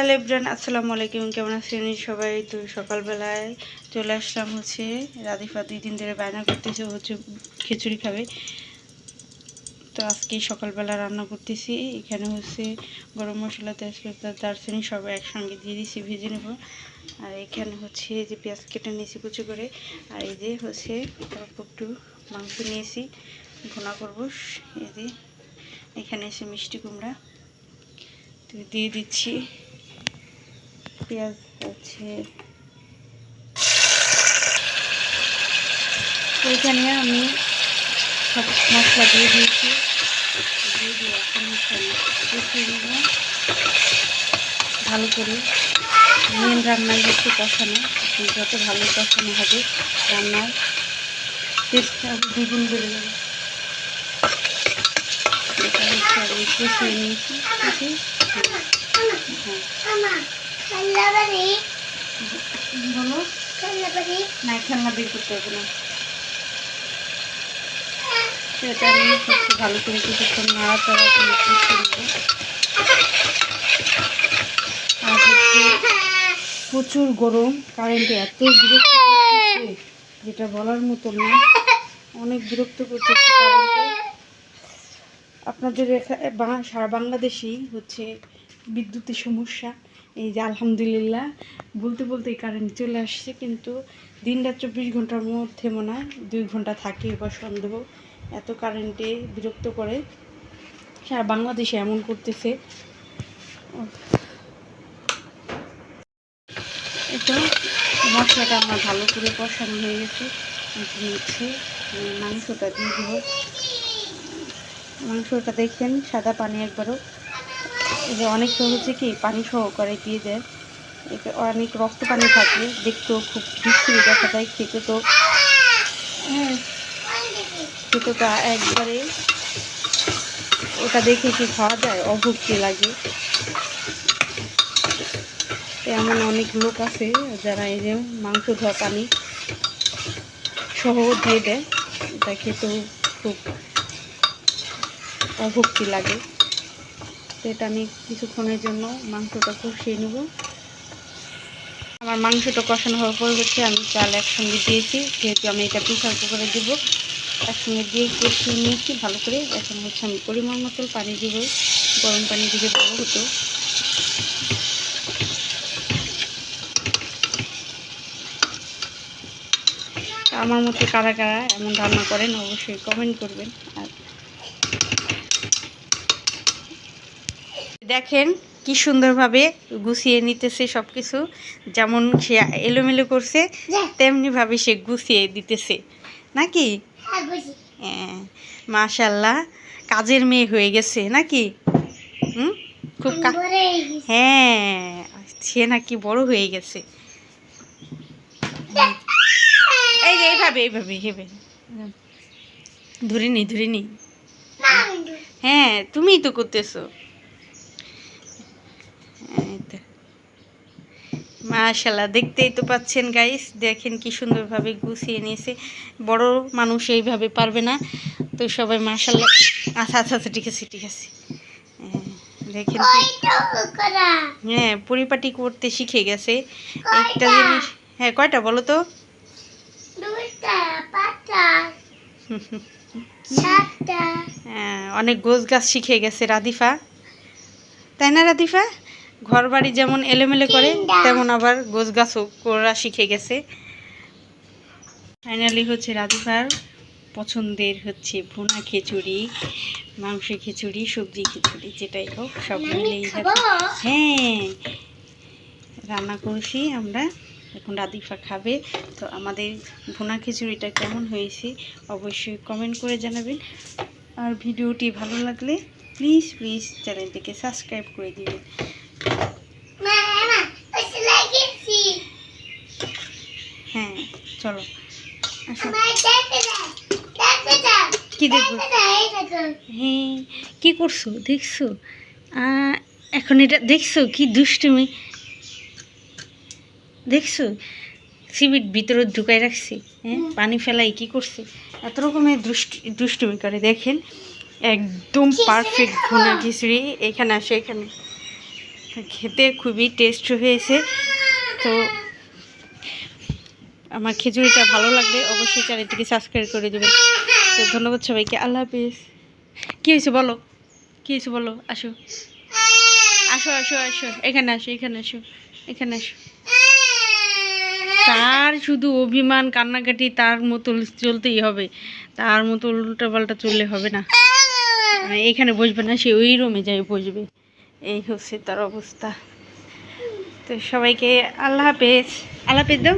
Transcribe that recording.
Hello everyone, আসসালামু আলাইকুম। কেমন আছেন সবাই? তো সকালবেলায় চলে আসলাম হচ্ছে রাধিফা 2 দিন ধরে বায়না করতেছে হচ্ছে খিচুড়ি খাবে। তো আজকে সকালবেলা রান্না করতেছি। এখানে হচ্ছে গরম মশলা, তেজপাতা, দারচিনি সব একসঙ্গে দিয়ে দিয়েছি, ভেজে নেব। আর এখানে হচ্ছে যে পেঁয়াজ কেটে নিয়েছি কুচি করে। আর এই যে হচ্ছে অল্প একটু মাংস নিয়েছি, ভুনা করবো। এই যে এখানে এসে মিষ্টি কুমড়া তো দিয়ে দিচ্ছি। পেঁয়াজ হচ্ছে এখানে আমি সব মশলা দিয়ে দিয়েছি, দিয়ে দিয়ে এখন কষিয়ে নেব ভালো করে। মেন রান্নায় হচ্ছে কষানো, যত ভালো কষানো হবে রান্নার টেস্টটা আরও দ্বিগুণ বেড়ে যাবে। এটা হচ্ছে আর কষিয়ে নিয়েছি। বলো না, খেলনা বের করতে হবে না। সেটা নিয়ে হচ্ছে ভালো করে কিছুক্ষণ নাড়াচাড়া দিয়ে কষিয়ে নেব। আর হচ্ছে প্রচুর গরম, কারেন্টে এত বিরক্ত করতেছে যেটা বলার মতো না, অনেক বিরক্ত করতেছে কারেন্টে। আপনাদের সারা বাংলাদেশেই হচ্ছে বিদ্যুতের সমস্যা। এই যে আলহামদুলিল্লাহ বলতে বলতে কারেন্ট চলে আসছে, কিন্তু দিনটা 24 ঘন্টার মধ্যে মনে হয় 2 ঘন্টা থাকে বা সন্দেহ। এত কারেন্টে বিরক্ত করে, সারা বাংলাদেশে এমন করতেছে। এটা মশলাটা আমার ভালো করে কষানো হয়ে গেছে। এখন হচ্ছে মাংসটা দিয়ে দেবো। মাংসটা দেখেন সাদা পানি একবারও, এই যে অনেকটা হচ্ছে কি পানি সহকারে দিয়ে দেয়, অনেক রক্ত পানি থাকে, দেখতেও খুব বিচ্ছিরি দেখা যায়। খেতে তো একবারে ওটা দেখে কি খাওয়া যায়? অভুক্তি লাগে। এমন অনেক লোক আছে যারা এই যে মাংস ধোয়া পানি সহ দিয়ে দেয়, এটা খেতেও খুব অভুক্তি লাগে। তো এটা আমি কিছুক্ষণের জন্য মাংসটা কষিয়ে নেব। আমার মাংসটা কষানো হওয়ার পর হচ্ছে আমি চাল একসঙ্গে দিয়েছি, যেহেতু আমি এটা প্রেসার কুকারে দেবো। একসঙ্গে দিয়ে কষিয়ে নিয়েছি ভালো করে। এখন হচ্ছে আমি পরিমাণ মতো পানি দিব, গরম পানি দিলে ভালো হতো। আমার মতো কারা কারা এমন রান্না করেন অবশ্যই কমেন্ট করবেন। আর দেখেন কি সুন্দরভাবে গুছিয়ে নিতেছে সব কিছু, যেমন সে এলোমেলো করছে তেমনিভাবে সে গুছিয়ে দিতেছে নাকি? হ্যাঁ, মাশাল্লাহ, কাজের মেয়ে হয়ে গেছে নাকি? খুব হ্যাঁ, সে নাকি বড় হয়ে গেছে। এই যে এইভাবে এইভাবে এইভাবে ধরে নি। হ্যাঁ, তুমিই তো করতেছো। মাশাআল্লাহ, দেখতেই তো পাচ্ছেন গাইস, দেখেন কি সুন্দরভাবে গুছিয়ে নিয়েছে। বড় মানুষ এইভাবে পারবে না, তো সবাই মাশাআল্লাহ। আচ্ছা আচ্ছা আচ্ছা, ঠিক আছে ঠিক আছে। দেখেন, হ্যাঁ, পরিপাটি করতে শিখে গেছে একটা জিনিস। হ্যাঁ, কয়টা বলো তো? হ্যাঁ, অনেক গোছ গাছ শিখে গেছে রাধিফা, তাই না রাধিফা? ঘর বাড়ি যেমন এলোমেলো করে, তেমন আবার গোছ গাছও করা শিখে গেছে। ফাইনালি হচ্ছে রাধিফার পছন্দের হচ্ছে ভুনা খিচুড়ি, মাংস খিচুড়ি, সবজি খিচুড়ি, যেটাই হোক সব মিলেই হ্যাঁ রান্না করেছি আমরা। এখন রাধিফা খাবে। তো আমাদের ভুনা খিচুড়িটা কেমন হয়েছে অবশ্যই কমেন্ট করে জানাবেন। আর ভিডিওটি ভালো লাগলে প্লিজ চ্যানেলটিকে সাবস্ক্রাইব করে দিবেন। হ্যাঁ, চলো কি দেখবো? হ্যাঁ, কি করছো দেখছো? এখন এটা দেখছো কি দুষ্টুমি দেখছো? সিবিট ভিতরে ঢুকাই রাখছি। হ্যাঁ, পানি ফেলাই কি করছে? এত রকমের দুষ্টুমি করে। দেখেন একদম পারফেক্ট ভুনা খিচুড়ি। এখানে আসে, এখানে খেতে খুবই টেস্ট হয়েছে। তো আমার খিচুড়িটা ভালো লাগলে অবশ্যই চ্যানেলটিকে সাবস্ক্রাইব করে দেবেন। তো ধন্যবাদ সবাইকে, আল্লাহ হাফিজ। কী হয়েছে বলো, কী হয়েছে বলো? আসো আসো আসো আসো, এখানে আসো, এখানে আসো, এখানে আসো। তার শুধু অভিমান কান্নাকাটি, তার মতো চলতেই হবে, তার মতো উল্টাপাল্টা চললে হবে না। মানে এখানে বসবে না, সে ওই রুমে যাই বসবে, এই হচ্ছে তার অবস্থা। তো সবাইকে আল্লাহ হাফেজ, আল্লাহ হাফেজ দাও।